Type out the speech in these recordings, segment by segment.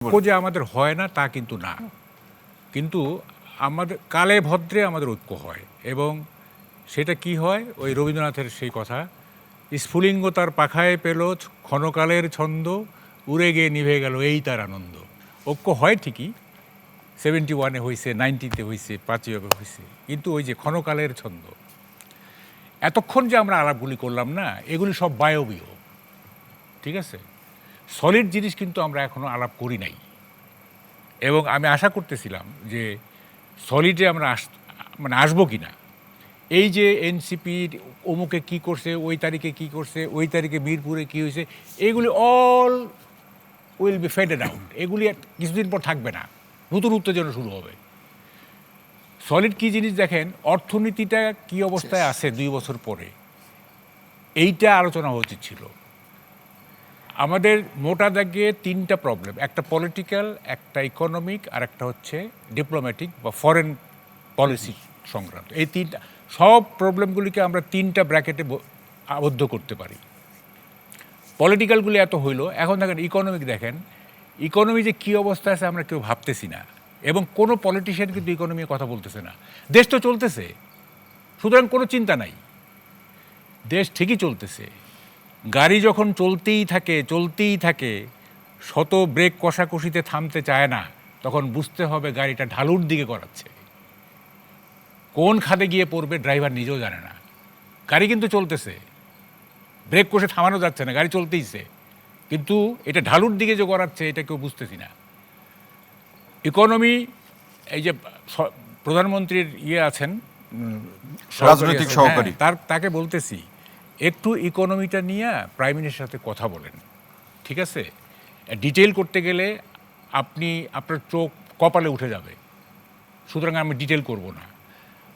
ঐক্য যে আমাদের হয় না তা কিন্তু না, কিন্তু আমাদের কালে ভদ্রে আমাদের ঐক্য হয়। এবং সেটা কি হয়, ওই রবীন্দ্রনাথের সেই কথা, স্ফুলিঙ্গ তার পাখায় পেল ক্ষণকালের ছন্দ, উড়ে গিয়ে নিভে গেল এই তার আনন্দ। ঐক্য হয় ঠিকই, 71-এ হয়েছে, 90-তে হয়েছে, 5ই আগস্ট হয়েছে, কিন্তু ওই যে ক্ষণকালের ছন্দ, এতক্ষণ যে আমরা আলাপগুলি করলাম না, এগুলি সব বায়বীয়। ঠিক আছে, সলিড জিনিস কিন্তু আমরা এখনো আলাপ করি নাই। এবং আমি আশা করতেছিলাম যে সলিডে আমরা মানে আসবো কি না। এই যে এনসিপির অমুকে কি করছে, ওই তারিখে কি করছে, ওই তারিখে মিরপুরে কি হয়েছে, এইগুলি all will be faded out. এগুলি কিছুদিন পর থাকবে না, নতুন উত্তেজনা শুরু হবে। সলিড কি জিনিস দেখেন, অর্থনীতিটা কি অবস্থায় আছে 2 বছর পরে, এইটা আলোচনা হওয়া উচিত ছিল। আমাদের মোটা দাগে 3টা প্রবলেম, একটা পলিটিক্যাল, একটা ইকোনমিক, আর একটা হচ্ছে ডিপ্লোম্যাটিক বা ফরেন পলিসি সংক্রান্ত। এই 3টা সব প্রবলেমগুলিকে আমরা 3টা ব্র্যাকেটে আবদ্ধ করতে পারি। পলিটিক্যালগুলি এত হইল, এখন দেখেন ইকোনমিক, দেখেন ইকোনমি যে কী অবস্থা আছে আমরা কেউ ভাবতেছি না, এবং কোনো পলিটিশিয়ান কিন্তু ইকোনমি কথা বলতেছে না। দেশ তো চলতেছে, সুতরাং কোনো চিন্তা নাই, দেশ ঠিকই চলতেছে। গাড়ি যখন চলতেই থাকে, শত ব্রেক কষাকষিতে থামতে চায় না, তখন বুঝতে হবে গাড়িটা ঢালুর দিকে করাচ্ছে। কোন খাদে গিয়ে পড়বে ড্রাইভার নিজেও জানে না। গাড়ি কিন্তু চলতেছে, ব্রেক কষে থামানো যাচ্ছে না, গাড়ি চলতেইছে, কিন্তু এটা ঢালুর দিকে যে করাচ্ছে এটা কেউ বুঝতেছি না। ইকোনমি, এই যে প্রধানমন্ত্রীর আছেন, রাজনৈতিক সহকারী, তাকে বলতেছি একটু ইকোনমিটা নিয়ে প্রাইম মিনিস্টারের সাথে কথা বলেন। ঠিক আছে, ডিটেল করতে গেলে আপনার চোখ কপালে উঠে যাবে, সুতরাং আমি ডিটেল করব না।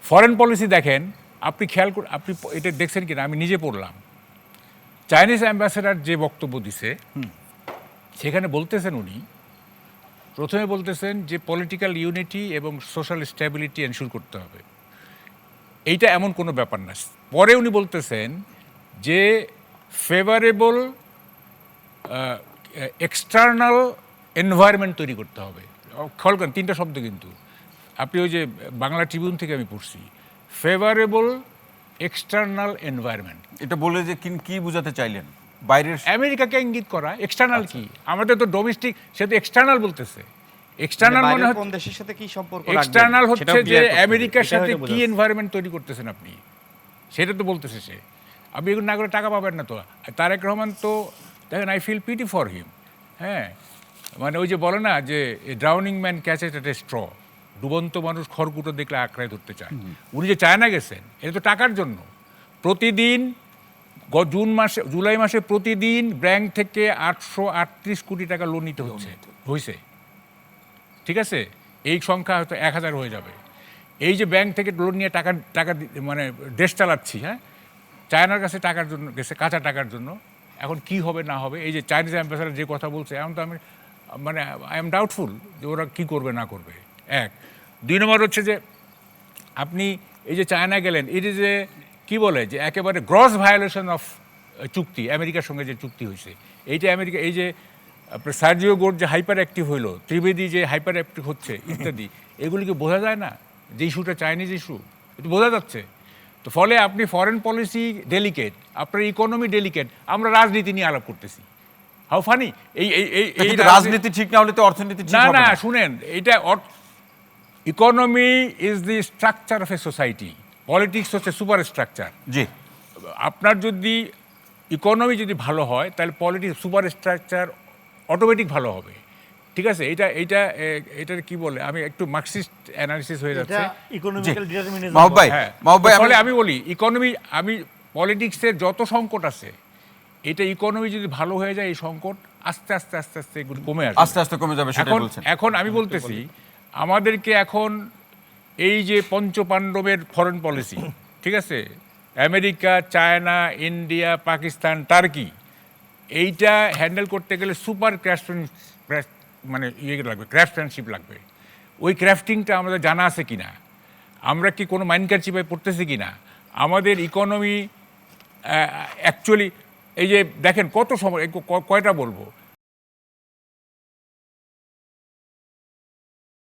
ফরেন পলিসি দেখেন, আপনি আপনি এটা দেখছেন কিনা, আমি নিজে পড়লাম। চাইনিজ অ্যাম্বাসেডার যে বক্তব্য দিছে, সেখানে বলতেছেন উনি প্রথমে বলতেছেন যে পলিটিক্যাল ইউনিটি এবং সোশ্যাল স্ট্যাবিলিটি এনশিওর করতে হবে, এইটা এমন কোনো ব্যাপার না। পরে উনি বলতেছেন যে ফেভারেবল এক্সটার্নাল এনভায়রনমেন্ট তৈরি করতে হবে। খেয়াল করেন 3টা শব্দ কিন্তু, আপনি ওই যে বাংলা ট্রিবিউন থেকে আমি পড়ছি, ফেভারেবল এক্সটার্নাল এনভায়রনমেন্ট। এটা বলে যে কি বুঝাতে চাইলেন? বাইরের আমেরিকাকে ইঙ্গিত করা। এক্সটার্নাল কি, আমাদের তো ডোমেস্টিক, সে তো এক্সটার্নাল বলতেছে। এক্সটার্নাল মানে কোন দেশের সাথে কি সম্পর্ক, এক্সটার্নাল হচ্ছে যে আমেরিকার সাথে কি এনভায়রনমেন্ট তৈরি করতেছেন আপনি, সেটা তো বলতেছে সে। আপনি এগুলো না করে টাকা পাবেন না তো। তারেক রহমান তো দেখেন, I feel pity for him. হ্যাঁ, মানে ওই যে বলে না যে drowning man catches at a straw, ডুবন্ত মানুষ খড়কুটো দেখলে আঁকড়ায় ধরতে চায়। উনি যে চায়না গেছেন, এটা তো টাকার জন্য। প্রতিদিন জুলাই মাসে প্রতিদিন ব্যাংক থেকে 838 কোটি টাকা লোন নিতে হয়েছে। ঠিক আছে, এই সংখ্যা হয়তো 1000 হয়ে যাবে। এই যে ব্যাংক থেকে লোন নিয়ে টাকা মানে দেশ চালাচ্ছি, হ্যাঁ, চায়নার কাছে টাকার জন্য গেছে, কাঁচা টাকার জন্য। এখন কি হবে না হবে, এই যে চাইনিজ অ্যাম্বাসেডার যে কথা বলছে, এখন তো আমি মানে আই এম ডাউটফুল যে ওরা কী করবে না করবে। 1 2 নম্বর হচ্ছে যে আপনি এই যে চায়না গেলেন, এটি যে কি বলে যে একেবারে গ্রস ভায়োলেশন অফ চুক্তি, আমেরিকার সঙ্গে যে চুক্তি হয়েছে, এইটা আমেরিকা, এই যে আপনার সার্জিও গোর যে হাইপার অ্যাক্টিভ হইলো, ত্রিবেদী যে হাইপার অ্যাক্টিভ হচ্ছে ইত্যাদি, এগুলিকে বোঝা যায় না যে ইস্যুটা চাইনিজ ইস্যু, এটা বোঝা যাচ্ছে। তো ফলে আপনি ফরেন পলিসি ডেলিকেট, আপনার ইকোনমি ডেলিকেট, আমরা রাজনীতি নিয়ে আলাপ করতেছি। How funny! এই রাজনীতি ঠিক না হলে তো অর্থনীতি ঠিক হবে না। না। শুনেন, এইটা economy is the structure of a society, politics হচ্ছে সুপার স্ট্রাকচার। জি, আপনার যদি ইকোনমি যদি ভালো হয়, তাহলে পলিটিক্স সুপার স্ট্রাকচার অটোমেটিক ভালো হবে। ঠিক আছে, এইটার কি বলে, আমি একটু মার্কসিস্ট অ্যানালিসিস হয়ে যাচ্ছে। Economical determinism. ফলে আমি বলি ইকোনমি, আমি পলিটিক্সের যত সংকট আছে, এটা ইকোনমি যদি ভালো হয়ে যায়, এই সংকট আস্তে আস্তে আস্তে আস্তে এগুলো কমে আসবে, আস্তে আস্তে কমে যাবে, সেটাই বলছেন। এখন আমি বলতেছি আমাদেরকে এখন এই যে পঞ্চপাণ্ডবের ফরেন পলিসি, ঠিক আছে, America, China, India, Pakistan, turkey, এইটা হ্যান্ডেল করতে গেলে সুপার মানে লাগবে, ক্রাফটম্যানশিপ লাগবে। ওই ক্রাফটিংটা আমাদের জানা আছে কি না, আমরা কি কোনো মাইনকার চিপায় পড়তেছি কি না, আমাদের ইকোনমি অ্যাকচুয়ালি, এই যে দেখেন কত সময়, কয়টা বলবো,